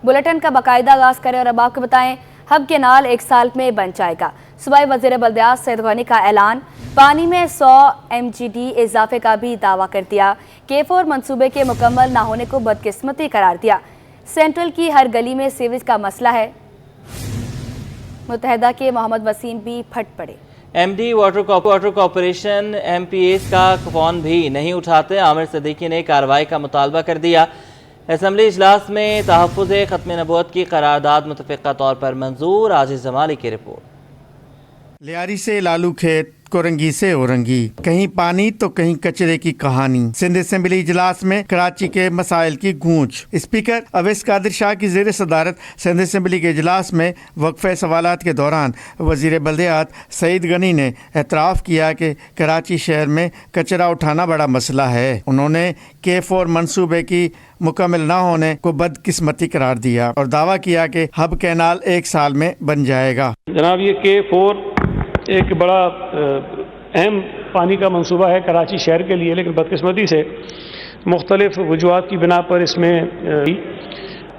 Bulletin का बाकायदा आगाज करें और अब आपको बताएं, हब केनाल 1 साल में बन जाएगा। सूबाई वज़ीर बल्दियात सईद गनी का ऐलान। पानी में 100 MGD इजाफे का भी दावा कर दिया। K4 मंसूबे के मुकम्मल ना होने को बदकिस्मती करार दिया। सेंट्रल की हर गली में सीवेज का मसला है। मुत्तहदा के मोहम्मद वसीम भी फट पड़े। MD वाटर कॉर्पोरेशन MPAs का फ़ोन भी नहीं उठाते। आमिर सिद्दीकी ने कार्रवाई का मुतालबा कर दिया। असम्बली इजलास में तहफ़्फ़ुज़ ख़त्म नबूवत की करारदाद मुतफ़िक़ा तौर पर मंजूर। आजिज़ जमाली की रिपोर्ट। लियारी से लालू खेत, कोरंगी से औरंगी, कहीं पानी तो कहीं कचरे की कहानी। सिंध असेंबली इजलास में कराची के मसाइल की गूंज। स्पीकर अवैस कादिर शाह की ज़ेर सदारत सिंध असेंबली के इजलास में वक्फे सवालात के दौरान वज़ीर बल्दियात सईद गनी ने एतराफ़ किया कि कराची शहर में कचरा उठाना बड़ा मसला है। उन्होंने K4 मंसूबे की मुकम्मल न होने को बदकिस्मती करार दिया और दावा किया कि हब कैनाल 1 साल में बन जाएगा। जनाब, ये K4 एक बड़ा अहम पानी का मंसूबा है कराची शहर के लिए, लेकिन बदकिस्मती से मुख्तलिफ वजूहात की बिना पर इसमें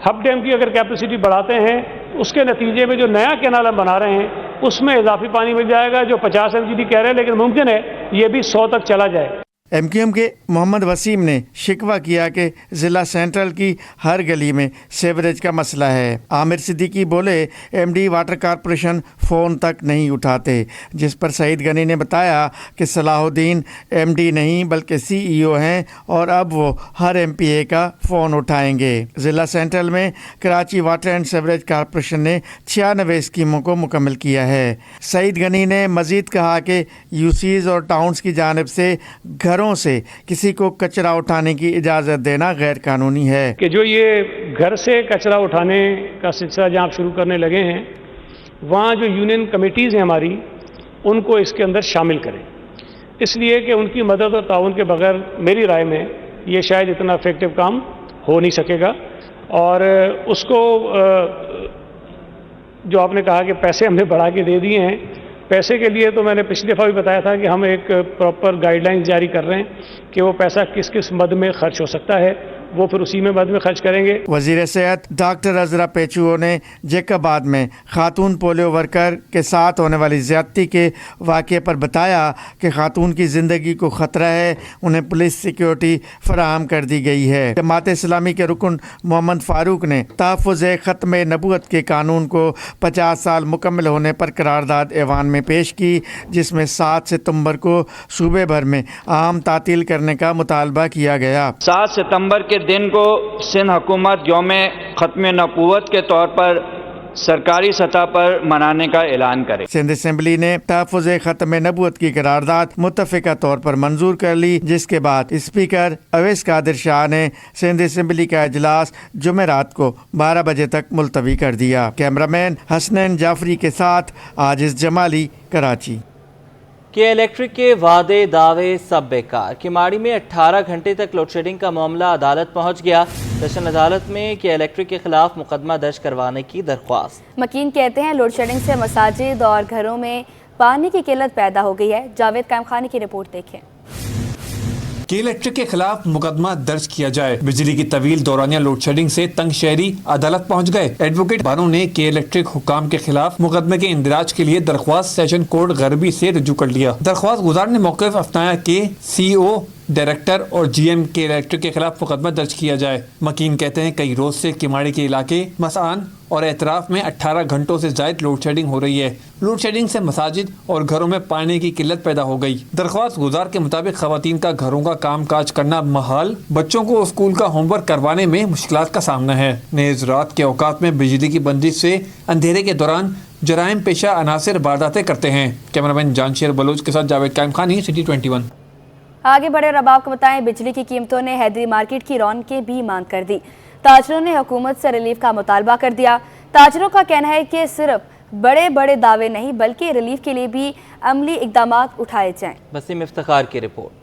हब डैम की अगर कैपेसिटी बढ़ाते हैं, उसके नतीजे में जो नया कैनाल हम बना रहे हैं उसमें इजाफी पानी मिल जाएगा, जो 50 MGD कह रहे हैं, लेकिन मुमकिन है ये भी 100 तक चला जाए। MQM के मोहम्मद वसीम ने शिकवा किया कि ज़िला सेंट्रल की हर गली में सीवरेज का मसला है। आमिर सिद्दीकी बोले MD वाटर कॉर्पोरेशन फ़ोन तक नहीं उठाते, जिस पर सईद गनी ने बताया कि सलाहुद्दीन MD नहीं बल्कि CEO हैं और अब वो हर MPA का फ़ोन उठाएंगे। ज़िला सेंट्रल में Karachi water and sewerage corporation ने 96 स्कीमों को मुकम्मल किया है। सईद गनी ने मज़ीद कहा कि UCs और टाउन्स की जानिब से घरों से किसी को कचरा उठाने की इजाज़त देना गैर कानूनी है। कि जो ये घर से कचरा उठाने का सिलसिला जहाँ आप शुरू करने लगे हैं, वहाँ जो यूनियन कमेटीज़ हैं हमारी, उनको इसके अंदर शामिल करें, इसलिए कि उनकी मदद और ताउन के बगैर मेरी राय में ये शायद इतना इफेक्टिव काम हो नहीं सकेगा। और उसको जो आपने कहा कि पैसे हमने बढ़ा के दे दिए हैं, पैसे के लिए तो मैंने पिछली दफ़ा भी बताया था कि हम एक प्रॉपर गाइडलाइंस जारी कर रहे हैं कि वो पैसा किस किस मद में खर्च हो सकता है, वो फिर उसी में मद में खर्च करेंगे। वज़ीर सेहत डॉक्टर अज़रा पेचुओ ने जैकबाद में खातून पोलियो वर्कर के साथ होने वाली ज़्यादती के वाक़े पर बताया कि खातून की ज़िंदगी को ख़तरा है, उन्हें पुलिस सिक्योरिटी फराहम कर दी गई है। जमात इस्लामी के रुकन मोहम्मद फ़ारूक ने तहफ़्फ़ुज़ ख़त्म नबूवत के कानून को 50 साल मुकम्मल होने पर करारदाद ऐवान में पेश की, जिसमें 7 सितंबर को सूबे भर में आम तातील करने का मुतालबा किया गया। 7 सितंबर के दिन को सिंध हुकूमत यौम ख़त्म नबूवत के तौर पर सरकारी सतह पर मनाने का ऐलान करे। सिंध असेंबली ने तहफ़्फ़ुज़ ख़त्म नबूवत की करारदाद मुत्तफ़िक़ा तौर पर मंजूर कर ली, जिसके बाद स्पीकर अवैस कादिर शाह ने सिंध असेंबली का इजलास जुमेरात को 12 बजे तक मुलतवी कर दिया। कैमरामैन हसनैन जाफरी के साथ आजिज़ जमाली, कराची। के इलेक्ट्रिक के वादे दावे सब बेकार। किमाड़ी में 18 घंटे तक लोड शेडिंग का मामला अदालत पहुंच गया। सेशन अदालत में के इलेक्ट्रिक के खिलाफ मुकदमा दर्ज करवाने की दरख्वास्त। मकीन कहते हैं लोड शेडिंग से मसाजिद और घरों में पानी की किल्लत पैदा हो गई है। जावेद कायमखानी की रिपोर्ट देखें। के इलेक्ट्रिक के खिलाफ मुकदमा दर्ज किया जाए। बिजली की तवील दौरानिया लोड शेडिंग से तंग शहरी अदालत पहुंच गए। एडवोकेट बानो ने के इलेक्ट्रिक हुकाम के खिलाफ मुकदमे के इंदिराज के लिए दरख्वास्त सेशन कोर्ट गरबी से रुजू कर लिया। दरख्वास्त गुजार ने मौक़िफ़ अपनाया कि CEO, डायरेक्टर और GM के इलेक्ट्रिक के खिलाफ मुकदमा दर्ज किया जाए। मकीन कहते हैं कई रोज से किमाड़ी के इलाके मसान और एतराफ में 18 घंटों से जायद लोड शेडिंग हो रही है। लोड शेडिंग से मसाजिद और घरों में पानी की किल्लत पैदा हो गई। दरख्वास्त गुजार के मुताबिक खवातीन का घरों का काम काज करना महाल, बच्चों को स्कूल का होमवर्क करवाने में मुश्किलात का सामना है। नेज़ रात के औकात में बिजली की बंदिश से अंधेरे के दौरान जराइम पेशा अनासिर वारदातें करते हैं। कैमरामैन जानशेर बलोच के साथ जावेद कायमखानी, सिटी 21। आगे बढ़े और अब आपको बताएं, बिजली की कीमतों ने हैदरी मार्केट की रौनकें भी मांग कर दी। ताजरों ने हुकूमत से रिलीफ का मुतालबा कर दिया। ताजरों का कहना है कि सिर्फ बड़े बड़े दावे नहीं बल्कि रिलीफ के लिए भी अमली इकदाम उठाए जाएं। वसीम इफ्तिखार की रिपोर्ट।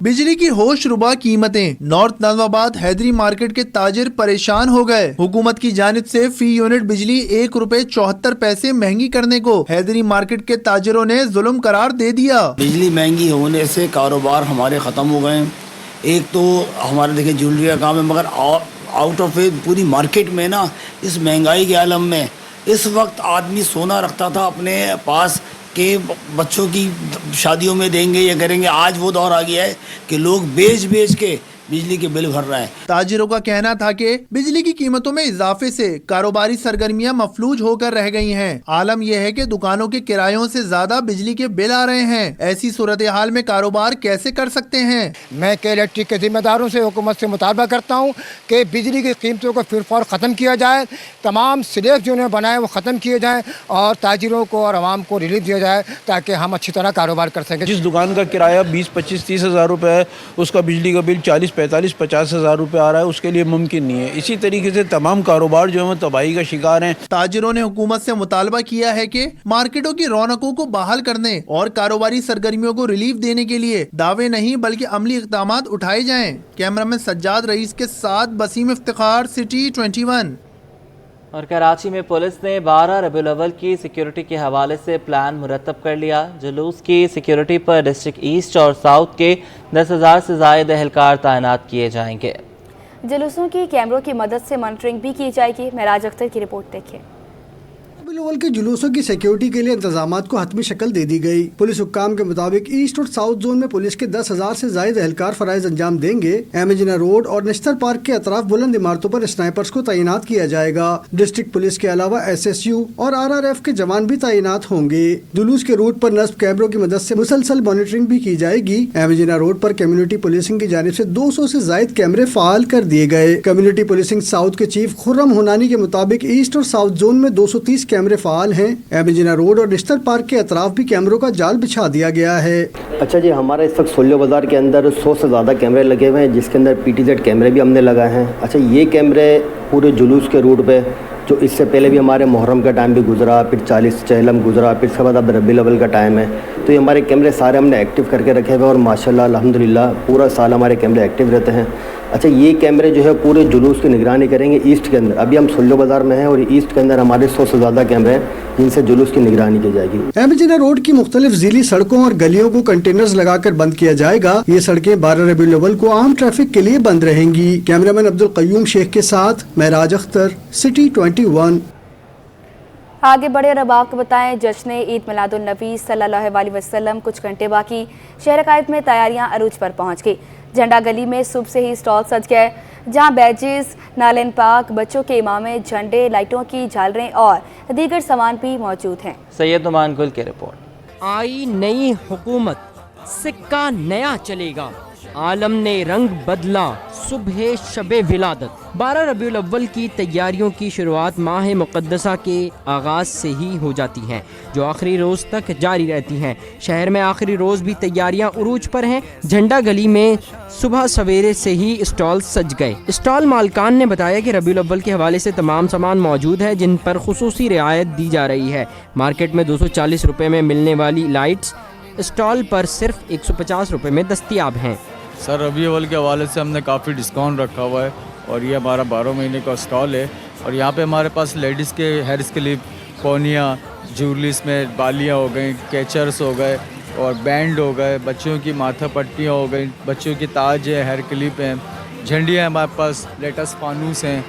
बिजली की होश रुबा कीमतें, नॉर्थ नाजमाबाद हैदरी मार्केट के ताजिर परेशान हो गए। हुकूमत की जानिब से फी यूनिट बिजली ₹1.74 महंगी करने को हैदरी मार्केट के ताजिरों ने जुल्म करार दे दिया। बिजली महंगी होने से कारोबार हमारे खत्म हो गए। एक तो हमारे देखिए ज्वेलरी का काम है, मगर आउट ऑफ पूरी मार्केट में ना इस महंगाई के आलम में इस वक्त आदमी सोना रखता था अपने पास कि बच्चों की शादियों में देंगे या करेंगे, आज वो दौर आ गया है कि लोग बेच के बिजली के बिल भर रहा है। ताजिरों का कहना था कि बिजली की कीमतों में इजाफे से कारोबारी सरगर्मियां मफलूज होकर रह गई हैं। आलम यह है कि दुकानों के किरायों से ज्यादा बिजली के बिल आ रहे हैं। ऐसी सूरत हाल में कारोबार कैसे कर सकते हैं? मैं के इलेक्ट्रिक के जिम्मेदारों से हुकूमत से मुतालबा करता हूँ कि बिजली की कीमतों को फिर फौर ख़त्म किया जाए, तमाम स्लैब जो उन्होंने बनाए वो ख़त्म किए जाएँ और ताजिरों को और आवाम को रिलीफ दिया जाए ताकि हम अच्छी तरह कारोबार कर सकें। जिस दुकान का किराया 20-25-30 हज़ार रुपये है, उसका बिजली का बिल 40-45-50 हज़ार रुपये आ रहा है, उसके लिए मुमकिन नहीं है। इसी तरीके से तमाम कारोबार जो है तबाही का शिकार हैं। ताजिरों ने हुकूमत से मुतालबा किया है कि मार्केटों की रौनकों को बहाल करने और कारोबारी सरगर्मियों को रिलीफ देने के लिए दावे नहीं बल्कि अमली इक़दामात उठाए जाएं। कैमरामैन सज्जाद रईस के साथ बसीम इफ्तिखार, सिटी 21। और कराची में पुलिस ने 12 रबीउल अव्वल की सिक्योरिटी के हवाले से प्लान मुरतब कर लिया। जुलूस की सिक्योरिटी पर डिस्ट्रिक्ट ईस्ट और साउथ के 10,000 से ज़ायद एहलकार तैनात किए जाएंगे। जुलूसों की कैमरों की मदद से मॉनिटरिंग भी की जाएगी। महराज अख्तर की रिपोर्ट देखें। रबीउल अव्वल के जुलूसों की सिक्योरिटी के लिए इंतजामात को हतमी शक्ल दे दी गई। पुलिस हुक्काम के मुताबिक ईस्ट और साउथ जोन में पुलिस के 10,000 से जायद एहलकार फराइज अंजाम देंगे। एमेजिना रोड और नेशनल पार्क के अतराफ बुलंद इमारतों पर स्नाइपर्स को तैनात किया जाएगा। डिस्ट्रिक्ट पुलिस के अलावा SSU और RRF के जवान भी तैनात होंगे। जुलूस के रूट पर नस्ब कैमरों की मदद से मुसलसल मॉनिटरिंग भी की जाएगी। एमेजिना रोड पर कम्युनिटी पुलिसिंग की जानिब से 200 से जायद कैमरे फाल कर दिए गए। कम्युनिटी पुलिसिंग साउथ के चीफ खुर्रम हुनानी के मुताबिक ईस्ट और साउथ जोन में 230 कैमरे फाल हैं। एमेजिना रोड और नेशनल पार्क के अतराफ भी कैमरों का जाल बिछा दिया गया है। अच्छा जी, हमारा इस वक्त सोलियो बाजार के अंदर 100 से ज़्यादा कैमरे लगे हुए हैं, जिसके अंदर PTZ कैमरे भी हमने लगाए हैं। अच्छा, ये कैमरे पूरे जुलूस के रूट पे, जो इससे पहले भी हमारे मुहर्रम का टाइम भी गुजरा, फिर 40 चहलम गुजरा, फिर इसके बाद अब रबीउल अव्वल का टाइम है, तो ये हमारे कैमरे सारे हमने एक्टिव करके रखे हुए हैं और माशाल्लाह अल्हम्दुलिल्लाह पूरा साल हमारे कैमरे एक्टिव रहते हैं। अच्छा, ये कैमरे जो है पूरे जुलूस की निगरानी करेंगे ईस्ट के अंदर। अभी हम सोलियो बाजार में हैं और ईस्ट के अंदर हमारे 100 से ज़्यादा कैमरे हैं जिनसे जुलूस की निगरानी की जाएगी। एमेजिना रोड की मुख्तलिफ ज़िली सड़कों और गलियों को कंटेनर्स लगाकर बंद किया जाएगा। ये सड़कें 12 रबीउल अव्वल को आम ट्रैफिक के लिए बंद रहेंगी। कैमरामैन अब्दुल कय्यूम शेख के साथ महराज अख्तर, सिटी 21। आगे बढ़े और अब आपको बताएं, जश्न ईद मिलादुन नबी सल्लल्लाहु अलैहि वसल्लम कुछ घंटे बाकी। शहर कायद में तैयारियां अरूज पर पहुंच गई। झंडा गली में सुबह से ही स्टॉल सज गए, जहां बैजेस, नालन पाक, बच्चों के इमामे, झंडे, लाइटों की झालरें और दीगर सामान भी मौजूद हैं। सैयद नुमान गुल की रिपोर्ट। आई नई हुकूमत, सिक्का नया चलेगा, आलम ने रंग बदला, सुबह शबे विलादत। 12 रबीउल अव्वल की तैयारियों की शुरुआत माह मुक़द्दसा के आगाज़ से ही हो जाती हैं, जो आखिरी रोज़ तक जारी रहती हैं। शहर में आखिरी रोज़ भी तैयारियां उरूज पर हैं। झंडा गली में सुबह सवेरे से ही स्टॉल सज गए। स्टॉल मालकान ने बताया कि रबीउल अव्वल के हवाले से तमाम सामान मौजूद है, जिन पर खुसूसी रियायत दी जा रही है। मार्केट में 240 रुपये में मिलने वाली लाइट्स स्टॉल पर सिर्फ 150 रुपये में दस्तियाब हैं। सर, रबीउल अव्वल के हवाले से हमने काफ़ी डिस्काउंट रखा हुआ है और ये हमारा 12 महीने का स्टॉल है। और यहाँ पे हमारे पास लेडीज़ के हेयर क्लिप, पोनियाँ, ज्वेलरीज में बालियाँ हो गई, कैचर्स हो गए और बैंड हो गए, बच्चों की माथा पट्टियाँ हो गई, बच्चों की ताज है, हेयर क्लिप हैं, झंडियाँ हमारे पास, लेटेस्ट फानूस हैं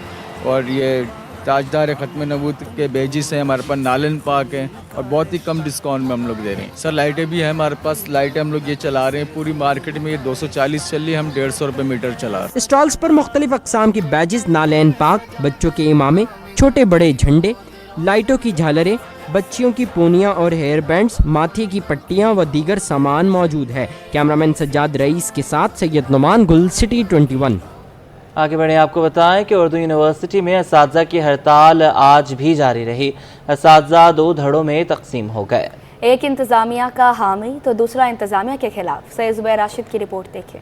और ये ताजदार ख़त्म नबूत के बेजिस हैं हमारे पास, नालन पाक हैं और बहुत ही कम डिस्काउंट में हम लोग दे रहे हैं। सर, लाइटें भी हैं हमारे पास, लाइटें हम लोग ये चला रहे हैं। पूरी मार्केट में ये 240 चल रही है, हम 150 रुपये मीटर चला रहे हैं। स्टॉल्स पर मुख्तलिफ अक़साम की बैजेस, नालन पाक, बच्चों के इमामे, छोटे बड़े झंडे, लाइटों की झालरें, बच्चियों की पोनियाँ और हेयर बैंड्स, माथे की पट्टियाँ व दीगर सामान मौजूद है। कैमरामैन सज्जाद रईस के साथ सैयद नुमान गुल, सिटी 21। आगे बढ़े, आपको बताएं कि उर्दू यूनिवर्सिटी में असातिज़ा की हड़ताल आज भी जारी रही। असातिज़ा 2 धड़ों में तकसीम हो गए। एक इंतज़ामिया का हामी तो दूसरा इंतज़ामिया के खिलाफ। सैयद ज़ुबैर राशिद की रिपोर्ट देखें।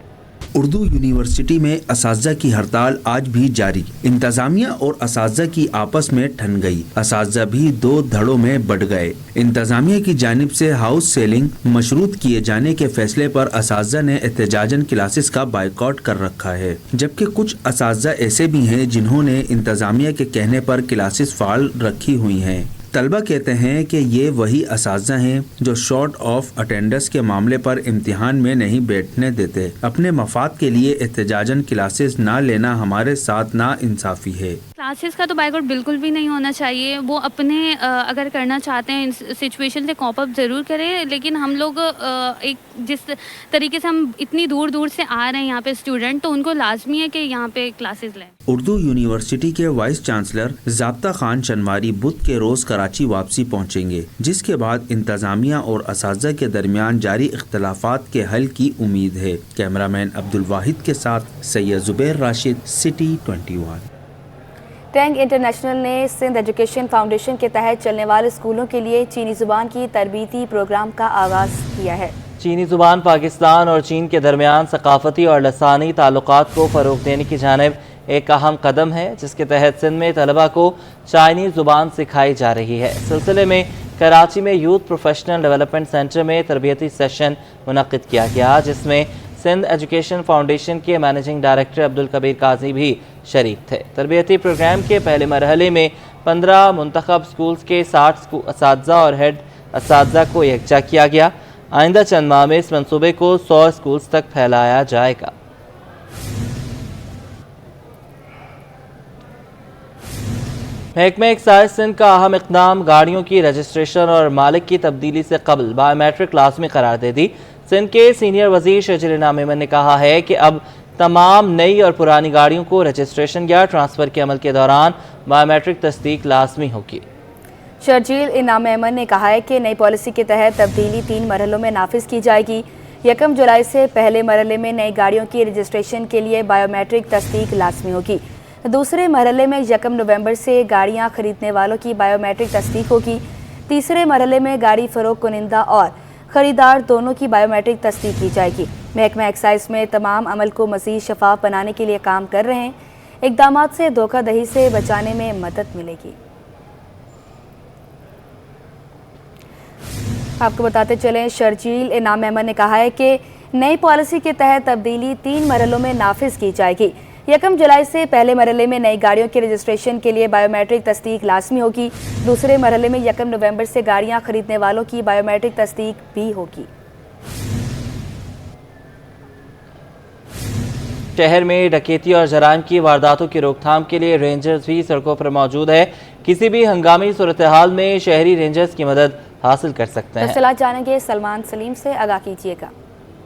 उर्दू यूनिवर्सिटी में असातिज़ा की हड़ताल आज भी जारी। इंतजामिया और असातिज़ा की आपस में ठन गई। असातिज़ा भी 2 धड़ों में बढ़ गए। इंतजामिया की जानिब से हाउस सेलिंग मशरूत किए जाने के फैसले पर असातिज़ा ने एहतजाजन क्लासेस का बाइकआउट कर रखा है, जबकि कुछ असातिज़ा ऐसे भी हैं जिन्होंने इंतजामिया के कहने पर क्लासेस फाल रखी हुई हैं। طلبہ کہتے ہیں کہ یہ وہی اساتذہ ہیں جو شارٹ آف اٹینڈنس کے معاملے پر امتحان میں نہیں بیٹھنے دیتے. اپنے مفاد کے لیے احتجاجاً کلاسز نہ لینا ہمارے ساتھ نا انصافی ہے. کلاسز کا تو بائیکاٹ بالکل بھی نہیں ہونا چاہیے. وہ اپنے اگر کرنا چاہتے ہیں سچویشن سے کوپ اپ ضرور کریں, لیکن ہم لوگ ایک جس طریقے سے ہم اتنی دور دور سے آ رہے ہیں یہاں پہ اسٹوڈنٹ, تو ان کو لازمی ہے کہ یہاں پہ کلاسز لیں. اردو یونیورسٹی کے وائس چانسلر ضابطہ خان شنواری بدھ کے روز کراچی واپسی پہنچیں گے, جس کے بعد انتظامیہ اور اساتذہ کے درمیان جاری اختلافات کے حل کی امید ہے. کیمرہ مین عبد الواحد کے ساتھ سید زبیر راشد, سٹی 21. ٹینگ انٹرنیشنل نے سندھ ایجوکیشن فاؤنڈیشن کے تحت چلنے والے اسکولوں کے لیے چینی زبان کی تربیتی پروگرام کا آغاز کیا ہے. چینی زبان پاکستان اور چین کے درمیان ثقافتی اور لسانی تعلقات کو فروغ دینے کی جانب ایک اہم قدم ہے, جس کے تحت سندھ میں طلبہ کو چائنیز زبان سکھائی جا رہی ہے. اس سلسلے میں کراچی میں یوتھ پروفیشنل ڈیولپمنٹ سینٹر میں تربیتی سیشن منعقد کیا گیا, جس میں سندھ ایجوکیشن فاؤنڈیشن کے مینیجنگ ڈائریکٹر عبدالکبیر قاضی بھی شریک تھے. تربیتی پروگرام کے پہلے مرحلے میں 15 منتخب سکولز کے 60 اساتذہ اور ہیڈ اساتذہ کو یکجا کیا گیا. آئندہ چند ماہ میں اس منصوبے کو 100 سکولز تک پھیلایا جائے گا. محکمہ ایکسائز سندھ کا اہم اقدام گاڑیوں کی رجسٹریشن اور مالک کی تبدیلی سے قبل بائیو میٹرک لازمی قرار دے دی. سندھ کے سینئر وزیر شجر انعام ایمن نے کہا ہے کہ اب تمام نئی اور پرانی گاڑیوں کو رجسٹریشن یا ٹرانسفر کے عمل کے دوران بائیو میٹرک تصدیق لازمی ہوگی. شرجیل انعام ایمن نے کہا ہے کہ نئی پالیسی کے تحت تبدیلی 3 مرحلوں میں نافذ کی جائے گی. 1 جولائی سے پہلے مرحلے میں نئی گاڑیوں کی رجسٹریشن کے لیے بائیو میٹرک تصدیق لازمی ہوگی. دوسرے مرحلے میں 1 نومبر سے گاڑیاں خریدنے والوں کی بائیو میٹرک تصدیق ہوگی. تیسرے مرحلے میں گاڑی فروخت کنندہ اور خریدار دونوں کی بائیو میٹرک تصدیق کی جائے گی. محکمہ ایکسائز میں تمام عمل کو مزید شفاف بنانے کے لیے کام کر رہے ہیں. اقدامات سے دھوکہ دہی سے بچانے میں مدد ملے گی. آپ کو بتاتے چلیں, شرجیل انعام ایمن نے کہا ہے کہ نئی پالیسی کے تحت تبدیلی 3 مرحلوں میں نافذ کی جائے گی. 1 جولائی سے پہلے مرحلے میں نئی گاڑیوں کی رجسٹریشن کے لیے بائیو میٹرک تصدیق لازمی ہوگی. دوسرے مرحلے میں 1 نومبر سے گاڑیاں خریدنے والوں کی بائیو میٹرک تصدیق بھی ہوگی. شہر میں ڈکیتی اور جرائم کی وارداتوں کی روک تھام کے لیے رینجرز بھی سڑکوں پر موجود ہے. کسی بھی ہنگامی صورتحال میں شہری رینجرز کی مدد حاصل کر سکتے ہیں. تفصیلات جانیں گے سلمان سلیم سے, آگاہ کیجیے گا.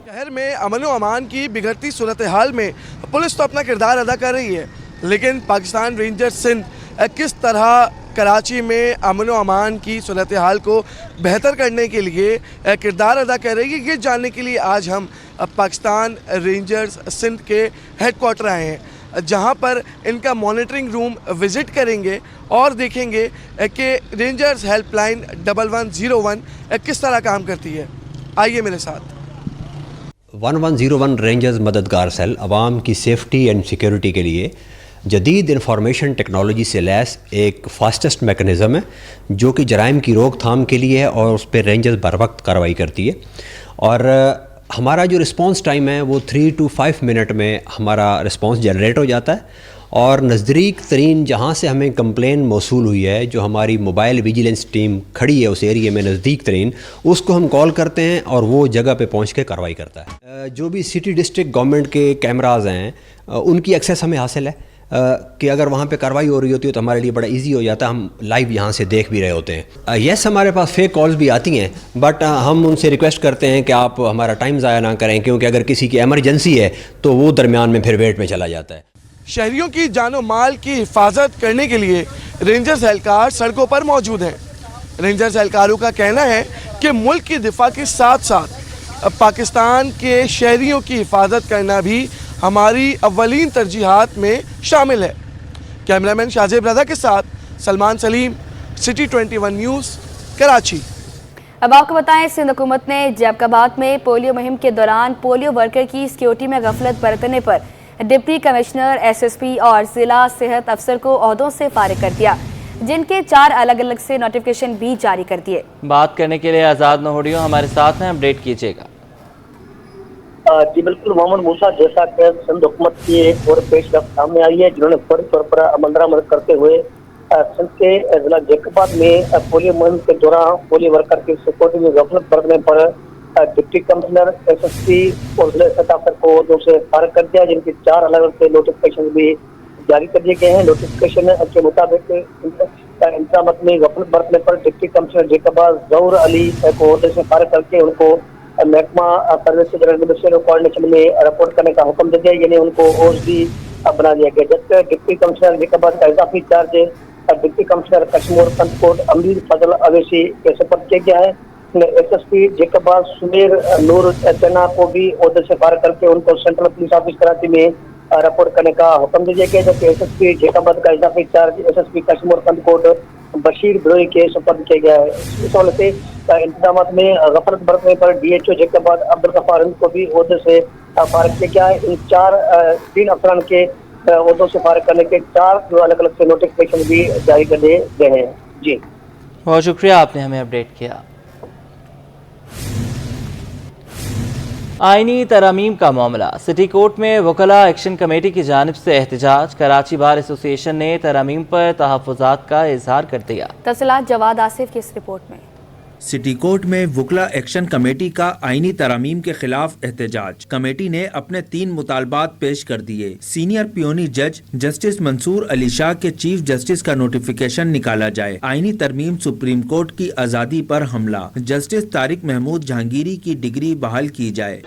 شہر میں امن و امان کی بگڑتی صورتحال میں پولیس تو اپنا کردار ادا کر رہی ہے, لیکن پاکستان رینجرز سندھ کس طرح کراچی میں امن و امان کی صورتحال کو بہتر کرنے کے لیے کردار ادا کر رہی ہے, یہ جاننے کے لیے آج ہم پاکستان رینجرز سندھ کے ہیڈ کوارٹر آئے ہیں, جہاں پر ان کا مانیٹرنگ روم وزٹ کریں گے اور دیکھیں گے کہ رینجرز ہیلپ لائن 1101 کس طرح کام کرتی ہے. آئیے میرے ساتھ. 1101 رینجرز مددگار سیل عوام کی سیفٹی اینڈ سیکیورٹی کے لیے جدید انفارمیشن ٹیکنالوجی سے لیس ایک فاسٹسٹ میکنزم ہے, جو کہ جرائم کی روک تھام کے لیے ہے اور اس پہ رینجرز بر وقت کارروائی کرتی ہے. اور ہمارا جو رسپانس ٹائم ہے وہ 3 to 5 منٹ میں ہمارا رسپانس جنریٹ ہو جاتا ہے, اور نزدیک ترین جہاں سے ہمیں کمپلین موصول ہوئی ہے, جو ہماری موبائل ویجیلنس ٹیم کھڑی ہے اس ایریے میں نزدیک ترین, اس کو ہم کال کرتے ہیں اور وہ جگہ پہ پہنچ کے کارروائی کرتا ہے. جو بھی سٹی ڈسٹرکٹ گورنمنٹ کے کیمراز ہیں ان کی ایکسیس ہمیں حاصل ہے کہ اگر وہاں پہ کارروائی ہو رہی ہوتی ہے تو ہمارے لیے بڑا ایزی ہو جاتا ہے, ہم لائیو یہاں سے دیکھ بھی رہے ہوتے ہیں. یس ہمارے پاس فیک کالز بھی آتی ہیں, بٹ ہم ان سے ریکویسٹ کرتے ہیں کہ آپ ہمارا ٹائم ضائع نہ کریں, کیونکہ اگر کسی کی ایمرجنسی ہے تو وہ درمیان میں پھر ویٹ میں چلا جاتا ہے. شہریوں کی جان و مال کی حفاظت کرنے کے لیے رینجرز اہلکار سڑکوں پر موجود ہیں. رینجرز اہلکاروں کا کہنا ہے کہ ملک کی دفاع کے ساتھ ساتھ پاکستان کے شہریوں کی حفاظت کرنا بھی ہماری اولین ترجیحات میں شامل ہے. کیمرہ مین شاہزیب رضا کے ساتھ سلمان سلیم, سٹی 21 نیوز, کراچی. اب آپ کو بتائیں, سندھ حکومت نے جیکاباد میں پولیو مہم کے دوران پولیو ورکر کی سیکیورٹی میں غفلت برتنے پر ڈپٹی کمشنر, SSP اور ضلع صحت افسر کو عہدوں سے فارغ کر دیا, جن کے 4 الگ الگ سے نوٹیفیکیشن بھی جاری کر دیے. بات کرنے کے لیے آزاد نہوڑیوں ہمارے ساتھ ہیں, اپڈیٹ کیجیے گا. جی بالکل محمد موسیٰ, جیسا کہ سندھ حکومت کی ایک اور پیش رفت سامنے آئی ہے, جنہوں نے فوری طور پر عمل درآمد کرتے ہوئے सिंध के जिला जैकबाद में पोलियो मुहिम के दौरान पोलियो वर्कर की सिक्योरिटी में गफलत बरतने पर डिप्टी कमिश्नर SSP और जिला स्टाफ को दो से फारिग कर दिया, जिनकी 4 अलग अलग नोटिफिकेशन भी जारी कर दिए गए हैं। नोटिफिकेशन के मुताबिक इंतजामात में गफलत बरतने पर डिप्टी कमिश्नर जैकबाद जहूर अली को ओहदे से फारिग करके उनको महकमा सर्विस रेगुलेशन और कोऑर्डिनेशन में रिपोर्ट करने का हुक्म दे दिया, यानी उनको OSD बना दिया गया। जबकि डिप्टी कमिश्नर जैकबाद का इजाफी चार्ज डिप्टी कमिश्नर कश्मीर फंतकोट अमीर फजल अवैसी के सुपुर्द किया गया है। SSP जैकबाद सुमेर नूर चना को भी ओहदे से फारिग करके उनको सेंट्रल पुलिस ऑफिस कराची में रिपोर्ट करने का हुक्म दिया गया, जबकि SSP जैकबाद का इजाफी चार्ज SSP कश्मीर फंतकोट बशीर बिरोई के सुपुर्द किया गया है। इस हवाले से इंतजामात में गफलत बरतने पर DHO जैकबाद अब्दुल गफ्फार को भी ओहदे से फारिग किया गया है। इन 3 अफसरान के ओहदों से फारिग करने के 4 अलग अलग से नोटिफिकेशन भी जारी कर दिए गए हैं। जी बहुत शुक्रिया, आपने हमें अपडेट किया। आईनी तरमीम का मामला, सिटी कोर्ट में वकला एक्शन कमेटी की जानिब से एहतजाज। कराची बार एसोसिएशन ने तरमीम पर तहफ़्फ़ुज़ात का इजहार कर दिया। तफसीलात जवाद आसिफ की इस रिपोर्ट में। सिटी कोर्ट में वकला एक्शन कमेटी का आईनी तरमीम के खिलाफ एहतजाज। कमेटी ने अपने 3 मुतालबात पेश कर दिए। सीनियर पियोनी जज जस्टिस मंसूर अली शाह के चीफ जस्टिस का नोटिफिकेशन निकाला जाए। आईनी तरमीम सुप्रीम कोर्ट की आज़ादी पर हमला। जस्टिस तारिक महमूद जहांगीरी की डिग्री बहाल की जाए।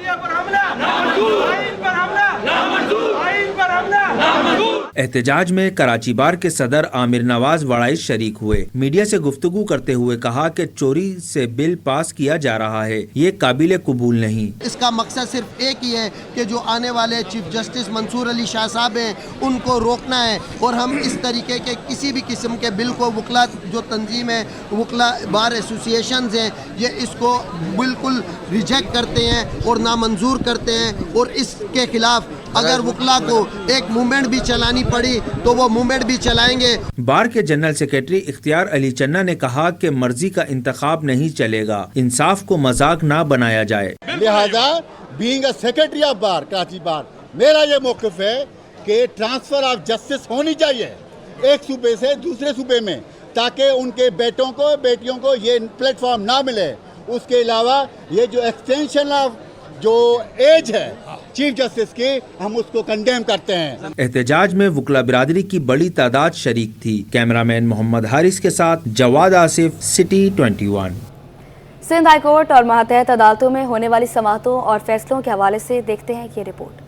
एहतजाज में कराची बार के सदर आमिर नवाज वड़ाइश शरीक हुए। मीडिया से गुफ्तगू करते हुए कहा कि चोरी से बिल पास किया जा रहा है, ये काबिल कबूल नहीं। इसका मकसद सिर्फ एक ही है कि जो आने वाले चीफ जस्टिस मंसूर अली शाह साहब हैं उनको रोकना है, और हम इस तरीके के किसी भी किस्म के बिल को वकला जो तंजीम है, वकला बार एसोसिएशन हैं, ये इसको बिल्कुल रिजेक्ट करते हैं और नामंजूर करते हैं। और इसके खिलाफ अगर वकला को एक मूवमेंट भी चलानी पड़ी तो वो मूवमेंट भी चलाएंगे। बार के जनरल सेक्रेटरी इख्तियार अली चन्ना ने कहा कि मर्जी का इंतखाब नहीं चलेगा, इंसाफ को मजाक ना बनाया जाए। लिहाजा being a secretary of bar Karachi bar, मेरा ये मौक़िफ़ है कि ट्रांसफर ऑफ जस्टिस होनी चाहिए एक सूबे से दूसरे सूबे में, ताकि उनके बेटों को बेटियों को ये प्लेटफॉर्म ना मिले। उसके अलावा ये जो एक्सटेंशन ऑफ जो एज है चीफ जस्टिस की, हम उसको कंडेम करते हैं। एहतजाज में वकला बिरादरी की बड़ी तादाद शरीक थी। कैमरामैन मोहम्मद हारिस के साथ Jawad Asif, city 21। Sindh high court और मातहत अदालतों में होने वाली समाअतों और फैसलों के हवाले से देखते हैं ये रिपोर्ट।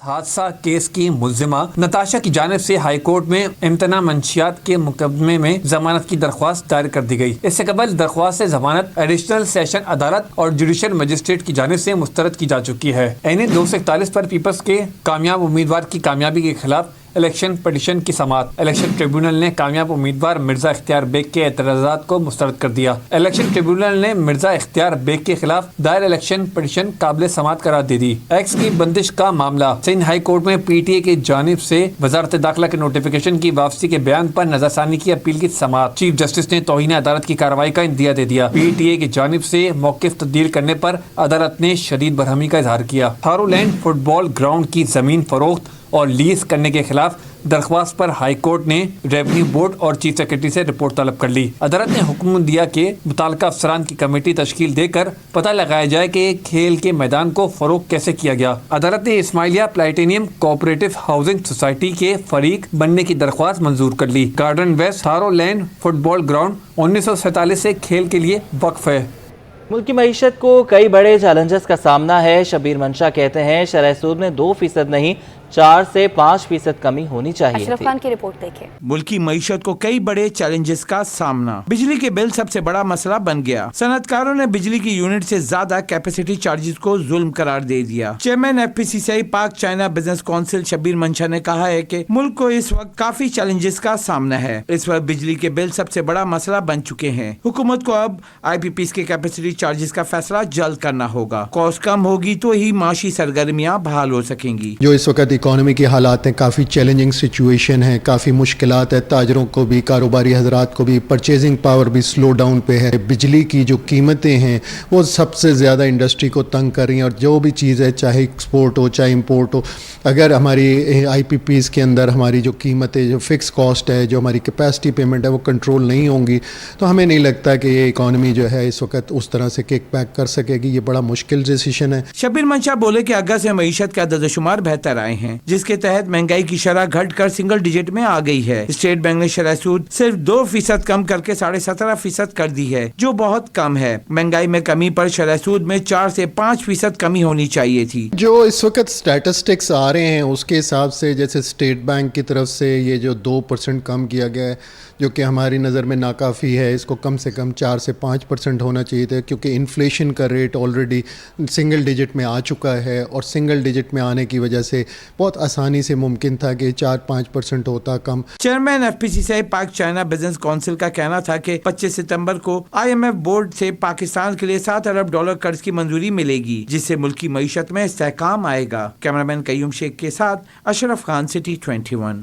हादसा केस की मुल्जिमा नताशा की जानिब से हाई कोर्ट में इम्तना मंशियात के मुकदमे में जमानत की दरख्वास्त दायर कर दी गई। इससे कबल दरख्वास्त से जमानत एडिशनल सेशन अदालत और जुडिशल मजिस्ट्रेट की जानिब से मुस्तरद की जा चुकी है। NA 241 पर पीपल्स के कामयाब उम्मीदवार की कामयाबी के खिलाफ इलेक्शन पटिशन की समाअत। इलेक्शन ट्रिब्यूनल ने कामयाब उम्मीदवार मिर्जा इख्तियार बेग के एतराज़ात को मुस्तरद कर दिया। इलेक्शन ट्रिब्यूनल ने मिर्जा इख्तियार बेग के खिलाफ दायर इलेक्शन पटिशन काबिल समाअत करार दे दी। एक्स की बंदिश का मामला, सिंध हाई कोर्ट में PTA की जानिब से वजारत दाखिला के नोटिफिकेशन की वापसी के बयान पर नजरसानी की अपील की समाअत। चीफ जस्टिस ने तौहीन अदालत की कार्रवाई का इंदिया दे दिया। PTA की जानिब से मौक़िफ़ तब्दील करने पर अदालत ने शदीद बरहमी का इजहार किया। थारू लैंड फुटबॉल ग्राउंड की जमीन फरोख्त और लीज करने के खिलाफ दरख्वास्त पर हाई कोर्ट ने रेवेन्यू बोर्ड और चीफ सेक्रेटरी से रिपोर्ट तलब कर ली। अदालत ने हुक्म दिया कि मुताल्लिका अफसरान की कमेटी तश्कील देकर पता लगाया जाए कि खेल के मैदान को फरोख्त कैसे किया गया। अदालत ने Ismailia platinum cooperative housing society के फरीक बनने की दरख्वास्त मंजूर कर ली। गार्डन वेस्ट थारो लैंड फुटबॉल ग्राउंड 1947 से खेल के लिए वक्फ है। मुल्क की मईशत को कई बड़े चैलेंजेस का सामना है। शबीर मंशा कहते हैं शरह सूद में 2% नहीं 4 से 5% कमी होनी चाहिए। अशरफ खान की रिपोर्ट देखें। मुल्की मईशत को कई बड़े चैलेंजेस का सामना। बिजली के बिल सबसे बड़ा मसला बन गया। सनतकारों ने बिजली की यूनिट से ज्यादा कैपेसिटी चार्जेस को जुल्म करार दे दिया। चेयरमैन FPCCI पाक चाइना बिजनेस काउंसिल शबीर मंशा ने कहा है कि मुल्क को इस वक्त काफी चैलेंजेस का सामना है। इस वक्त बिजली के बिल सबसे बड़ा मसला बन चुके हैं। हुकूमत को अब IPPs के कैपेसिटी चार्जेस का फैसला जल्द करना होगा। कॉस्ट कम होगी तो ही माशी सरगर्मियाँ बहाल हो सकेंगी। जो इस वक्त इकॉनमी के हालात हैं, काफ़ी चैलेंजिंग सिचुएशन है, काफ़ी मुश्किलात है, ताजरों को भी, कारोबारी हजरात को भी, परचेजिंग पावर भी स्लो डाउन पे है। बिजली की जो कीमतें हैं वो सबसे ज़्यादा इंडस्ट्री को तंग कर रही हैं, और जो भी चीज़ है चाहे एक्सपोर्ट हो चाहे इंपोर्ट हो, अगर हमारी IPPs के अंदर हमारी जो कीमतें, जो फिक्स कॉस्ट है, जो हमारी कैपेसिटी पेमेंट है वो कंट्रोल नहीं होंगी, तो हमें नहीं लगता कि ये इकॉनमी जो है इस वक्त उस तरह से किक बैक कर सकेगी। ये बड़ा मुश्किल डिसीजन है। शब्बीर मंशा बोले कि अगस्त में मईशत के अदद-ओ-शुमार बेहतर आए हैं, जिसके तहत महंगाई की शरह घटकर सिंगल डिजिट में आ गई है। स्टेट बैंक ने शरह सूद सिर्फ 2% कम करके 17.5% कर दी है, जो बहुत कम है। महंगाई में कमी पर शरह सूद में 4 से 5% कमी होनी चाहिए थी। जो इस वक्त स्टैटिस्टिक्स आ रहे हैं उसके हिसाब से जैसे स्टेट बैंक की तरफ से ये जो 2% कम किया गया है, जो कि हमारी नज़र में नाकाफ़ी है, इसको कम से कम 4 से 5% होना चाहिए था, क्योंकि इन्फ्लेशन का रेट ऑलरेडी सिंगल डिजिट में आ चुका है, और सिंगल डिजिट में आने की वजह से बहुत आसानी से मुमकिन था कि 4-5% होता कम। चेयरमैन FPCCI पाक चाइना बिजनेस काउंसिल का कहना था कि 25 सितंबर को IMF बोर्ड से पाकिस्तान के लिए $7 अरब कर्ज की मंजूरी मिलेगी, जिससे मुल्क की मईशत में इस्तेहकाम आएगा। कैमरामैन कयूम शेख के साथ अशरफ खान, सिटी 21।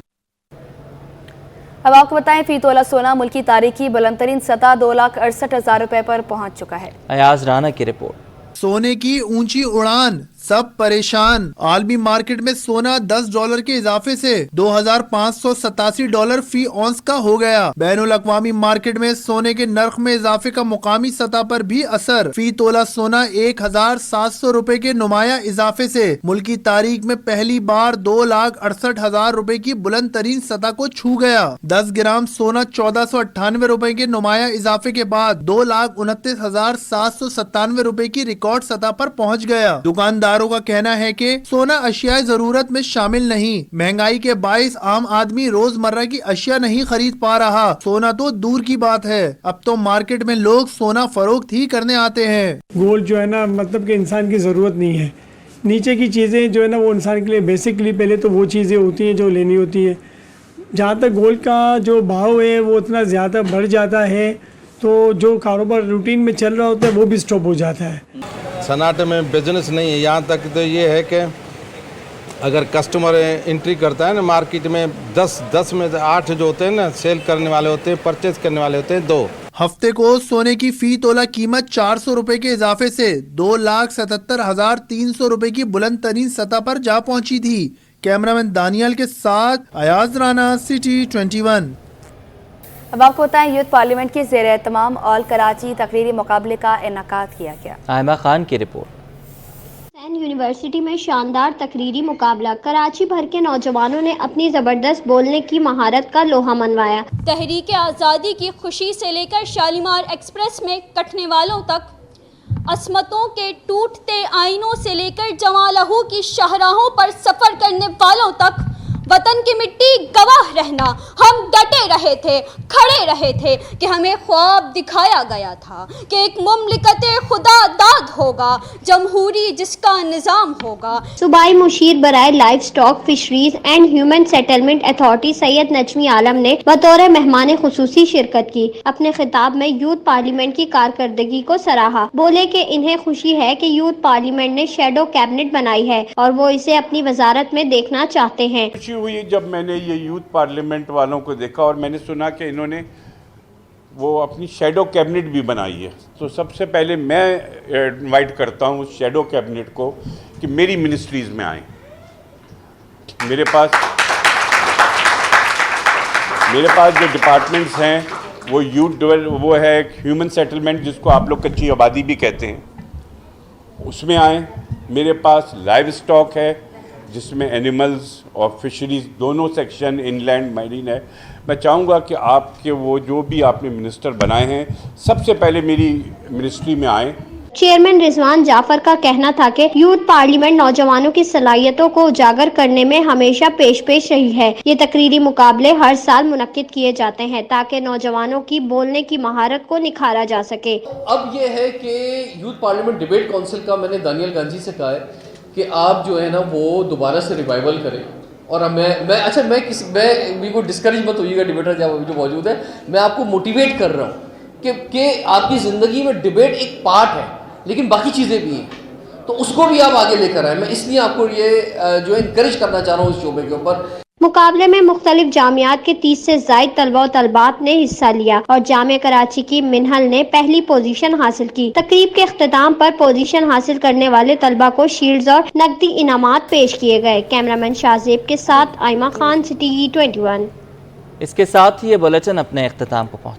अब आपको बताएं, फी तोला सोना मुल्क की तारीख की बुलंदतरीन सतह 2,68,000 रुपए पर पहुंच चुका है। अयाज राना की रिपोर्ट। सोने की ऊंची उड़ान, सब परेशान। आलमी मार्केट में सोना $10 के इजाफे से $2,587 फी औंस का हो गया। बैनुल अक़वामी मार्केट में सोने के नर्ख में इजाफे का मुकामी सतह पर भी असर। फी तोला सोना 1,700 रुपए के नुमाया इजाफे से मुल्क की तारीख में पहली बार 2,68,000 रुपए की बुलंद तरीन सतह को छू गया। 10 ग्राम सोना 1,498 रुपए के नुमाया इजाफे के बाद 2,29,797 रुपए की रिकॉर्ड सतह पर पहुँच गया। दुकानदारों का कहना है कि सोना अशियाए जरूरत में शामिल नहीं। महंगाई के बाइस आम आदमी रोजमर्रा की अशिया नहीं खरीद पा रहा। सोना तो दूर की बात है, अब तो मार्केट में लोग सोना फरोख्त ही करने आते हैं। गोल्ड जो है ना, मतलब कि इंसान की ज़रूरत नहीं है। नीचे की चीज़ें जो है ना वो इंसान के लिए बेसिकली पहले तो वो चीज़ें होती हैं जो लेनी होती है। जहाँ तक गोल्ड का जो भाव है वो उतना ज़्यादा बढ़ जाता है तो जो कारोबार रूटीन में चल रहा होता है वो भी स्टॉप हो जाता है। सन्नाटे में बिजनेस नहीं है। यहाँ तक तो ये है कि अगर कस्टमर एंट्री करता है ना मार्केट में, 10 में 8 जो होते हैं ना सेल करने वाले होते हैं, परचेज करने वाले होते हैं 2। हफ्ते को सोने की फी तोला कीमत 400 रुपए के इजाफे से 2,77,300 रुपए की बुलंद तरीन सतह पर जा पहुंची थी। कैमरामैन दानियल के साथ अयाज राना, सिटी 21। अब आपको बताएं, यूथ पार्लियामेंट की ज़ेर एहतमाम ऑल कराची तकरीरी मुकाबले का इनेकाद किया गया। आयमा खान की रिपोर्ट। यूनिवर्सिटी में शानदार तकरीरी मुकाबला, कराची भर के नौजवानों ने अपनी ज़बरदस्त बोलने की महारत का लोहा मनवाया। तहरीक आज़ादी की खुशी से लेकर शालीमार एक्सप्रेस में कटने वालों तक, असमतों के टूटते आईनों से लेकर जवालहू की शाहराहों पर सफ़र करने वालों तक, वतन की मिट्टी गवाह रहना, हम डटे रहे थे, खड़े रहे थे कि हमें ख्वाब दिखाया गया था कि एक मुमलिकते खुदा दाद होगा, जमहूरी जिसका निज़ाम होगा। सूबाई मुशीर बराए life stock, fisheries and human settlement authority Syed Najmi Alam ने बतौर मेहमान खुसूसी शिरकत की। अपने खिताब में यूथ पार्लियामेंट की कारकर्दगी को सराहा। बोले कि इन्हें खुशी है कि यूथ पार्लियामेंट ने शेडो कैबिनेट बनाई है और वो इसे अपनी वजारत में देखना चाहते हैं। हुई जब मैंने ये यूथ पार्लियामेंट वालों को देखा और मैंने सुना कि इन्होंने वो अपनी शेडो कैबिनेट भी बनाई है, तो सबसे पहले मैं इनवाइट करता हूँ उस शेडो कैबिनेट को कि मेरी मिनिस्ट्रीज़ में आए। मेरे पास जो डिपार्टमेंट्स हैं वो वो है ह्यूमन सेटलमेंट, जिसको आप लोग कच्ची आबादी भी कहते हैं, उसमें आए। मेरे पास लाइव स्टॉक है जिसमें एनिमल्स और फिशरीज दोनों सेक्शन, इनलैंड, मैरीन है। मैं चाहूँगा कि आपके वो जो भी आपने मिनिस्टर बनाए हैं सबसे पहले मेरी मिनिस्ट्री में आए। चेयरमैन रिजवान जाफर का कहना था कि यूथ पार्लियामेंट नौजवानों की सलाहियतों को उजागर करने में हमेशा पेश रही है। ये तकरीरी मुकाबले हर साल मुनक्किद किए जाते हैं ताकि नौजवानों की बोलने की महारत को निखारा जा सके। अब ये है कि यूथ पार्लियामेंट डिबेट काउंसिल का मैंने दानियल गांधी से कहा है कि आप जो है ना वो दोबारा से रिवाइवल करें। और अब मैं मेरे को डिस्करेज मत होइएगा डिबेटर जो मौजूद है, मैं आपको मोटिवेट कर रहा हूँ कि आपकी ज़िंदगी में डिबेट एक पार्ट है लेकिन बाकी चीज़ें भी हैं। تو اس کو بھی آپ آگے لے کر آئیں. میں اس لیے آپ کو یہ جو ہے انکریج کرنا چاہ رہا ہوں اس شعبے کے اوپر. مقابلے میں مختلف جامعات کے 30 سے زائد طلبہ و طالبات نے حصہ لیا اور جامعہ کراچی کی منہل نے پہلی پوزیشن حاصل کی. تقریب کے اختتام پر پوزیشن حاصل کرنے والے طلبہ کو شیلڈز اور نقدی انعامات پیش کیے گئے. کیمرامین شاہزیب کے ساتھ آئمہ خان، سٹی 21. اس کے ساتھ ہی یہ بلیٹن اپنے اختتام کو پہنچا.